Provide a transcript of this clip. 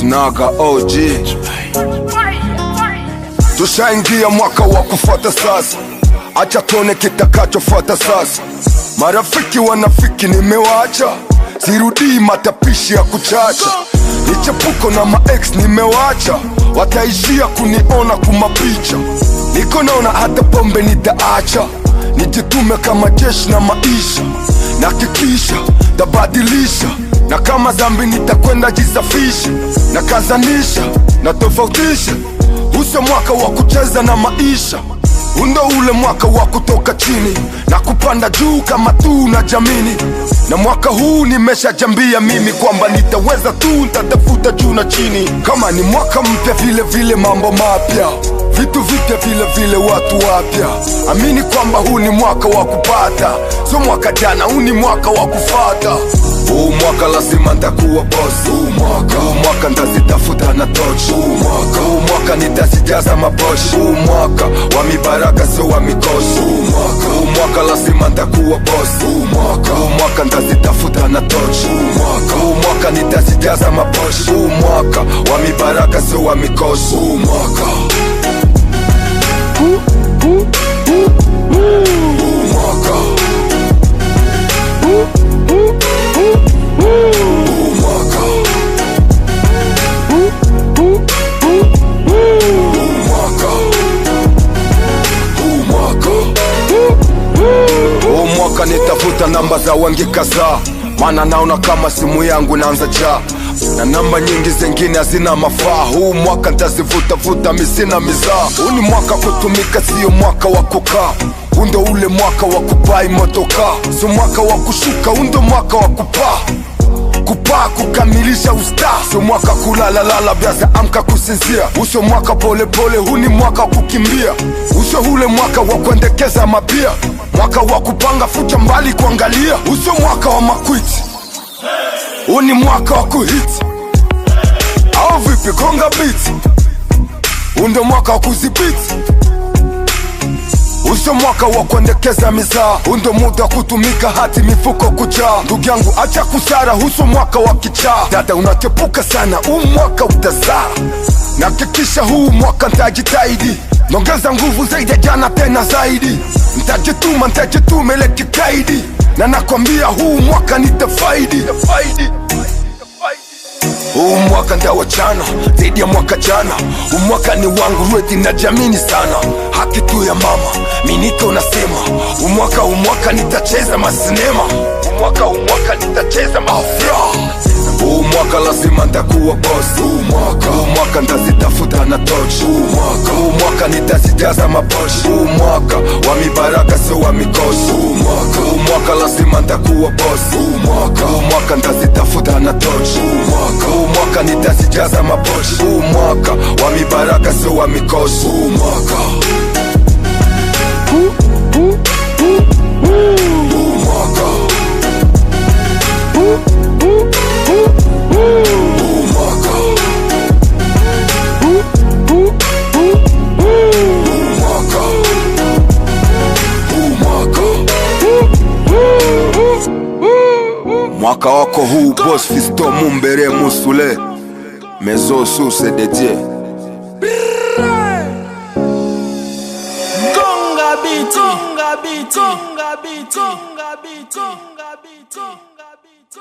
Snaga OG. Tushaingia mwaka wa kufuata sasa, acha tuone kitakachofuata sasa. Marafiki wanafiki nimewacha, sirudii matapishi ya kuchacha. Nichepuko na ma-ex nimewacha, wataishia kuniona kumapicha. Niko naona hata pombe nitaacha, nijitume kama jeshi na maisha. Nakikisha tabadilisha, na kama dhambi nitakwenda jisafisha. Na kazanisha, na tofautisha, uso mwaka wa kucheza na maisha. Undo ule mwaka wa kutoka chini na kupanda juu kama tu na jamini. Na mwaka huu nimeshajambia mimi kwamba nitaweza tu, nitatafuta juu na chini. Kama ni mwaka mpya vile vile mambo mapya, vitu vipya vile vile watu wapya. Amini kwamba huu ni mwaka wa kupata, so mwaka jana, huu ni mwaka wa kufata. Huu mwaka lazima nitakuwa boss. Huu mwaka nitazitafuta na torch. Huu mwaka nitazijaza maboshi. Huu mwaka wa mibaraka sio wa mikosi. Huu mwaka lazima nitakuwa boss. Huu mwaka nitazitafuta na torch. Huu mwaka nitazijaza maboshi. Huu mwaka wa mibaraka sio wa mikosi. Huu mwaka nitafuta namba za wengi kadhaa, maana naona kama simu yangu naanza jaa, na namba nyingi zingine hazina mafaa. Huu mwaka nitazivuta vuta, misina mizaa. Huu ni mwaka kutumika, sio mwaka wa kukaa. Huu ndo ule mwaka wa kubai motoka, sio mwaka wa kushuka. Huu ndo mwaka wa kupaa, kupaa kukamilisha usta. Sio mwaka kulala lala biaza amka kusinzia. Uso mwaka pole pole, huu ni mwaka wa kukimbia. Uso ule mwaka wa kuendekeza mabia, mwaka wa kupanga fucha mbali kuangalia. Uso mwaka wa makwiti, huu ni mwaka wa kuhiti. Au vipi konga beat, huu ndo mwaka wa kuzibiti. Uso mwaka wa kuendekeza mizaa, huu ndo muda wa kutumika hati mifuko kujaa. Ndugu yangu acha kusara, uso mwaka wa kichaa. Dada unakepuka sana, huu mwaka utazaa. Nakikisha huu mwaka nitajitahidi, nongeza nguvu zaidi ya jana tena zaidi. Nitajituma ile kikaidi, na nakwambia huu mwaka nitafaidi. Huu mwaka ndawachana zaidi ya mwaka jana. Huu mwaka ni wangu ready na jamini sana. Haki tu ya mama, miniko nasema. Huu mwaka nitacheza masinema. Huu mwaka nitacheza mafra. Huu mwaka lazima nitakuwa boss. Huu mwaka nitazitafuta na torch. Huu mwaka nitazijaza maboshi. Huu mwaka wa mibaraka sio wa mikosi. Huu mwaka lazima nitakuwa boss. Huu mwaka nitazitafuta na torch. Huu mwaka nitazijaza maboshi. Huu mwaka wa mibaraka sio wa mikosi. Huu mwaka mwaka wako huu boss Fisto Mumbere Musule Mezo Source de Dieu. Conga biti, conga biti, conga biti, conga biti, conga biti, conga biti.